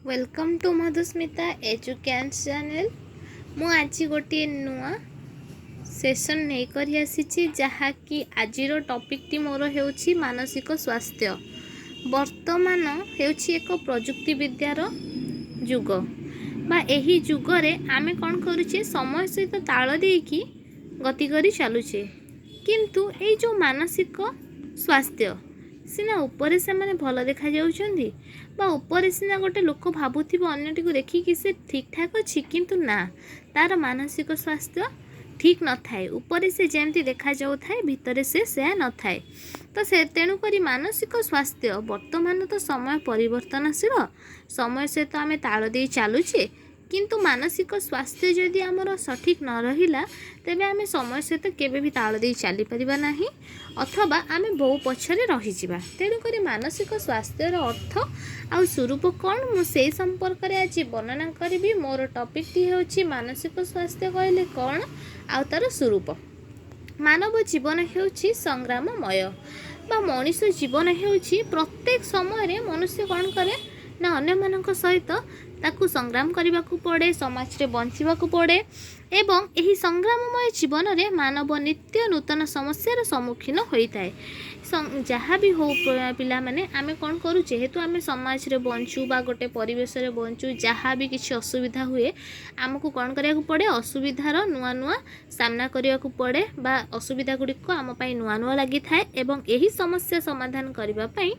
Welcome to Madhusmita education channel. मु आज गोटे नुआ सेशन नहीं कर आसी जहाँकि आज टॉपिक टी मोर होची मानसिक स्वास्थ्य। वर्तमान होची एक प्रजुक्ति विद्यार जुग बा एही जुगरे आमे कौन करुचे समय सहित ताल देकी गति करी चलुचे, किंतु ए जो मानसिक स्वास्थ्य सीना उपरे से माने भल देखा जाउछंदी बा उपरे सीना गोटे लोक भाबुथिबो अन्यटी को देखिकी से ठीक ठाक अछि, किंतु ना तार मानसिक स्वास्थ्य ठीक न थाए। उपरे से जेमती देखा जाउ थाए भितरे से न थाए। तो से तेणु करी मानसिक स्वास्थ्य वर्तमान तो समय परिवर्तनशील, समय सहित आम ताल दे चलुचे, किंतु मानसिक स्वास्थ्य जदि आमर सठिक न रहिला तेबे आमे समय सहित केबे भी ताल दे चली परिबा नाही अथवा आमे बहु पछरे रहि जिबा। तेणु करी मानसिक स्वास्थ्यर अर्थ आ स्वरूप कौन मु से संपर्क रे आज वर्णना करी। मोर टॉपिक टी होची मानसिक स्वास्थ्य कहले कौन आ तार स्वरूप। मानव जीवन हेउची संग्राममय बा मनुष्य जीवन हेउची प्रत्येक समय मनुष्य कौन करे ना अन्य मानक सहित ताकू संग्राम करने को पड़े, समाज रे बंचिबा को पड़े एवं एही संग्राममय जीवन रे मानव नित्य नूतन समस्यार सम्मुखीन होता है। जहाँ भी हो पिला माने आमे कौन करू जेहेतु आमे समाज रे बंचू बा गोटे परिवेश रे बंचू, जहाँ भी किसी असुविधा हुए आमको कौन करिया को पड़े असुविधार नुआ नुआ सामना करिया को पड़े बा असुविधा गुड़िक आम पाई नुआ नुआ लगी थाए एवं एही समस्या समाधान करबा पाई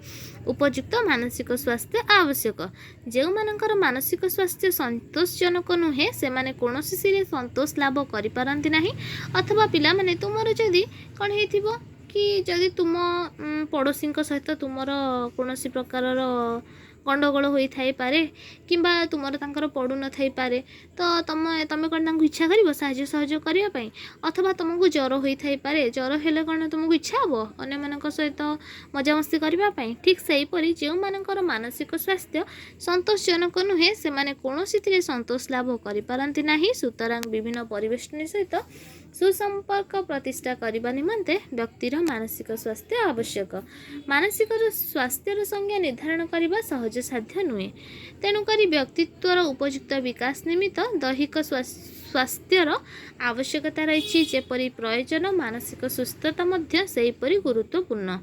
उपयुक्त मानसिक स्वास्थ्य आवश्यक। जो मानकर मानसिक स्वास्थ्य संतोषजनक नुहे से माने कोनोसी सिरे संतोष लाभ करि पारंती नाही अथवा पिला माने तुमरो जदी कोन हेथिबो कि जदि तुम पड़ोसी सहित तुमर कौन प्रकार गंडगोल होई पारे किंबा तुमर तांकर पड़ू न थाई पारे तो तमे कौन तांको इच्छा करिवो साहाय्य सहयोग करिया पई अथवा तुमको ज्वर होई थाई पारे, ज्वर हेले कौन तुमको इच्छा हबो अन्य मानक सहित मजामस्ती करिबा पई। ठीक सेही परि जो मानकर मानसिक स्वास्थ्य संतोषजनक नुहे से माने कोनोसी थिरे संतोष लाभ करि पारंती नाही। सुतरां विभिन्न परिवेष्टनी सहित सुसंपर्क प्रतिष्ठा करने निमंते व्यक्तिर मानसिक स्वास्थ्य आवश्यक। मानसिक स्वास्थ्यर संज्ञा निर्धारण करने सहज साध्य नुहे। तेणुक व्यक्तित्वर उपयुक्त विकास निमित्त दैहिक स्वास्थ्यर आवश्यकता रही जेपरी प्रयोजन मानसिक सुस्थता मध्य सेहीपरि गुरुत्वपूर्ण।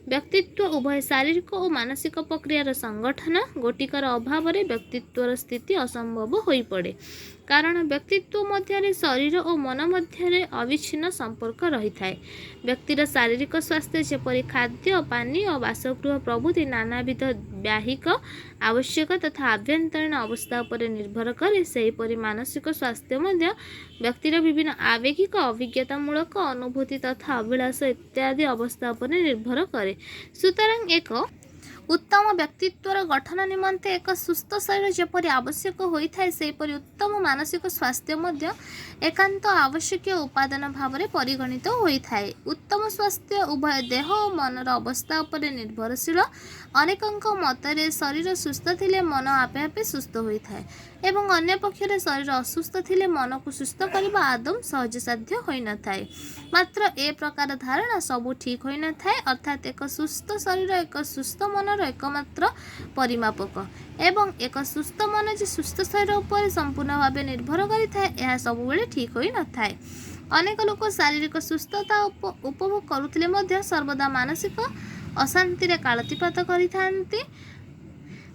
व्यक्तित्व उभय शारीरिक और मानसिक प्रक्रियार संगठन गोटिकर अभाव व्यक्तित्वर स्थिति असंभव हो पड़े, कारण व्यक्तित्व मध्य शरीर और मन मध्य अविच्छिन्न संपर्क रही थाए। व्यक्तिर शारीरिक स्वास्थ्य जेपरी खाद्य पानी और बासगृह प्रभृति नानाविध बाहिक आवश्यक तथा आभ्यंतरीण अवस्था पर निर्भर करे, सेहीपरि मानसिक स्वास्थ्य मध्य व्यक्तिर विभिन्न आवेगिक अभिज्ञतामूलक अनुभूति तथा अभिलाष इत्यादि अवस्था पर निर्भर करे। सुतरां एक उत्तम व्यक्तित्वर गठन निमंते एक सुस्थ शरीर जेपरी आवश्यक होता है सेपरी उत्तम मानसिक स्वास्थ्य मध्य एकांत आवश्यक उपादान भाव में परिगणित होता है। उत्तम स्वास्थ्य उभय देह और मनर अवस्था पर निर्भरशील। अनेकंक मतरे शरीर सुस्थ थिले मन आपे आपे सुस्थ होता है एवं अन्य पक्षरे शरीर असुस्थ थिले मन को सुस्थ करने आदम सहज साध्य होई न थाए। मात्र ए प्रकार धारणा सबू ठीक होई न थाए, अर्थात एक सुस्थ शरीर एक सुस्थ मनर एकमात्र परिमापक एवं एक सुस्थ मन जे सुस्थ शरीर उपर संपूर्ण भाव निर्भर करिथाए यह सब बेले ठीक होई न थाए। अनेक लोक शारीरिक सुस्थता उपभोग करुथिले मध्य सर्वदा मानसिक अशांति रे कालतीपात करिथांती।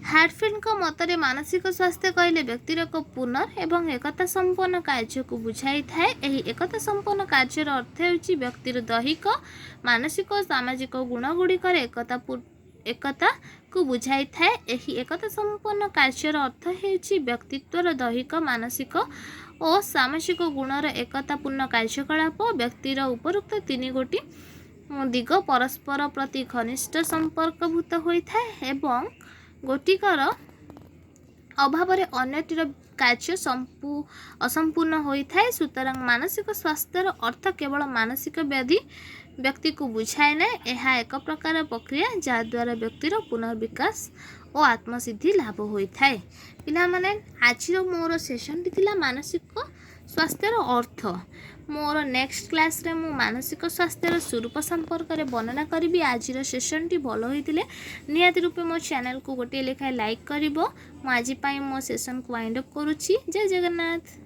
हार्टफील्ड मतरे मानसिक स्वास्थ्य कहले व्यक्तिर एक पूर्ण एवं एकता संपन्न कार्य को बुझाई थाए। एही एकता संपन्न कार्यर अर्थ हेउची व्यक्तिर दैहिक मानसिक और सामाजिक गुण गुड़िकर एकता को बुझाई थाए। एही एकता संपन्न कार्यर अर्थ हेउची व्यक्तित्वर दैहिक मानसिक और सामाजिक गुणर एकतापूर्ण कार्यकलाप। व्यक्तिर उपरोक्त तीन गोटी दिग परस्पर प्रति घनिष्ठ संपर्कभूत होता है एवं गोटिकर अभाव अन्यटीर कार्य असंपूर्ण होता है। सुतरां मानसिक स्वास्थ्यर अर्थ केवल मानसिक व्याधि व्यक्ति को बुझाए ना, यह एक प्रकार प्रक्रिया जहाद्वारा व्यक्तिर पुनर्विकास और आत्मसिद्धि लाभ होता है। पिला माने आज मोर सेशन थिला मानसिक स्वास्थ्यर अर्थ। मोर नेक्स्ट क्लास रे मु मानसिक स्वास्थ्यर स्वरूप संपर्क में वर्णना करी। आज सेसन टी भल होते निहाती रूपे मो चैनल को गोटे लेखाएं लाइक कर। आज मो सेसन को वाइंड अप करुच्ची। जय जगन्नाथ।